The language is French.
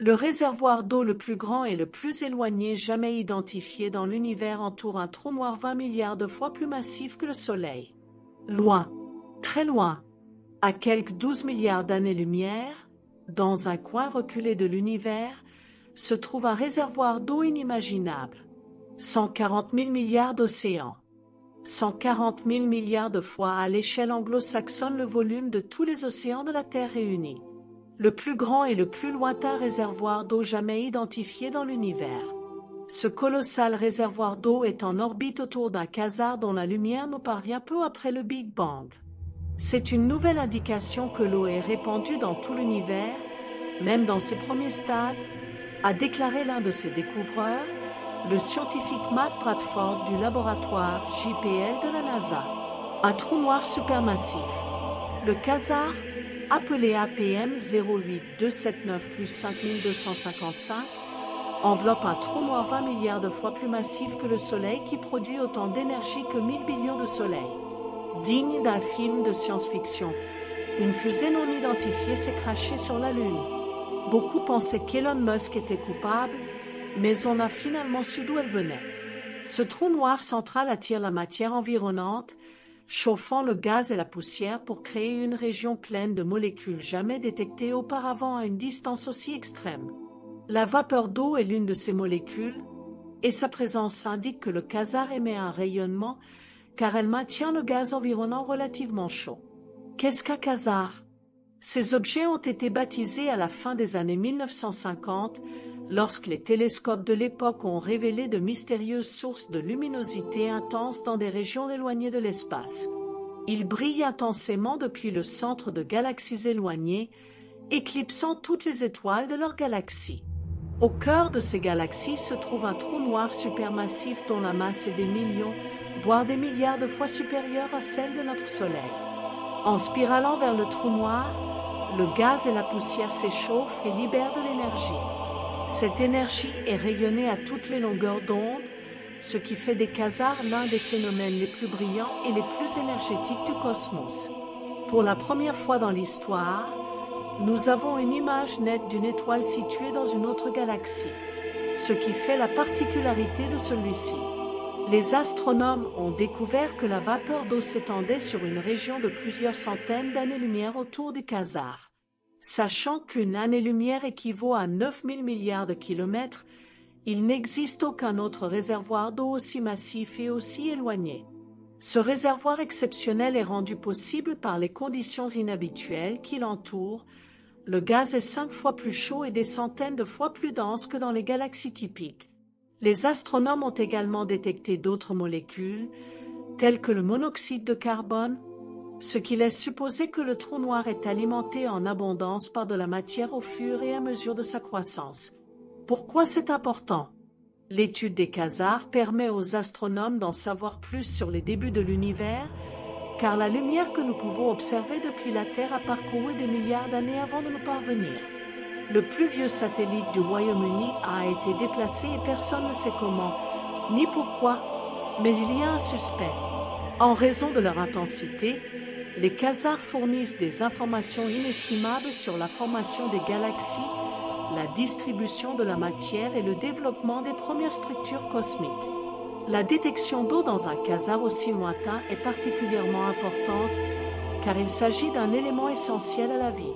Le réservoir d'eau le plus grand et le plus éloigné jamais identifié dans l'univers entoure un trou noir 20 milliards de fois plus massif que le Soleil. Loin, très loin, à quelques 12 milliards d'années-lumière, dans un coin reculé de l'univers, se trouve un réservoir d'eau inimaginable. 140 000 milliards d'océans. 140 000 milliards de fois à l'échelle anglo-saxonne le volume de tous les océans de la Terre réunis. Le plus grand et le plus lointain réservoir d'eau jamais identifié dans l'univers. Ce colossal réservoir d'eau est en orbite autour d'un quasar dont la lumière nous parvient peu après le Big Bang. C'est une nouvelle indication que l'eau est répandue dans tout l'univers, même dans ses premiers stades, a déclaré l'un de ses découvreurs, le scientifique Matt Bradford du laboratoire JPL de la NASA. Un trou noir supermassif. Le quasar, appelé APM 08279 plus 5255, enveloppe un trou noir 20 milliards de fois plus massif que le Soleil qui produit autant d'énergie que 1000 billions de soleils. Digne d'un film de science-fiction, une fusée non identifiée s'est crashée sur la Lune. Beaucoup pensaient qu'Elon Musk était coupable, mais on a finalement su d'où elle venait. Ce trou noir central attire la matière environnante, chauffant le gaz et la poussière pour créer une région pleine de molécules jamais détectées auparavant à une distance aussi extrême. La vapeur d'eau est l'une de ces molécules, et sa présence indique que le quasar émet un rayonnement car elle maintient le gaz environnant relativement chaud. Qu'est-ce qu'un quasar? Ces objets ont été baptisés à la fin des années 1950, lorsque les télescopes de l'époque ont révélé de mystérieuses sources de luminosité intense dans des régions éloignées de l'espace. Ils brillent intensément depuis le centre de galaxies éloignées, éclipsant toutes les étoiles de leur galaxie. Au cœur de ces galaxies se trouve un trou noir supermassif dont la masse est des millions, voire des milliards de fois supérieure à celle de notre Soleil. En spiralant vers le trou noir, le gaz et la poussière s'échauffent et libèrent de l'énergie. Cette énergie est rayonnée à toutes les longueurs d'onde, ce qui fait des quasars l'un des phénomènes les plus brillants et les plus énergétiques du cosmos. Pour la première fois dans l'histoire, nous avons une image nette d'une étoile située dans une autre galaxie, ce qui fait la particularité de celui-ci. Les astronomes ont découvert que la vapeur d'eau s'étendait sur une région de plusieurs centaines d'années-lumière autour du quasar. Sachant qu'une année-lumière équivaut à 9000 milliards de kilomètres, il n'existe aucun autre réservoir d'eau aussi massif et aussi éloigné. Ce réservoir exceptionnel est rendu possible par les conditions inhabituelles qui l'entourent. Le gaz est 5 fois plus chaud et des centaines de fois plus dense que dans les galaxies typiques. Les astronomes ont également détecté d'autres molécules, telles que le monoxyde de carbone, ce qui laisse supposer que le trou noir est alimenté en abondance par de la matière au fur et à mesure de sa croissance. Pourquoi c'est important? L'étude des quasars permet aux astronomes d'en savoir plus sur les débuts de l'univers, car la lumière que nous pouvons observer depuis la Terre a parcouru des milliards d'années avant de nous parvenir. Le plus vieux satellite du Royaume-Uni a été déplacé et personne ne sait comment, ni pourquoi, mais il y a un suspect. En raison de leur intensité, les quasars fournissent des informations inestimables sur la formation des galaxies, la distribution de la matière et le développement des premières structures cosmiques. La détection d'eau dans un quasar aussi lointain est particulièrement importante car il s'agit d'un élément essentiel à la vie.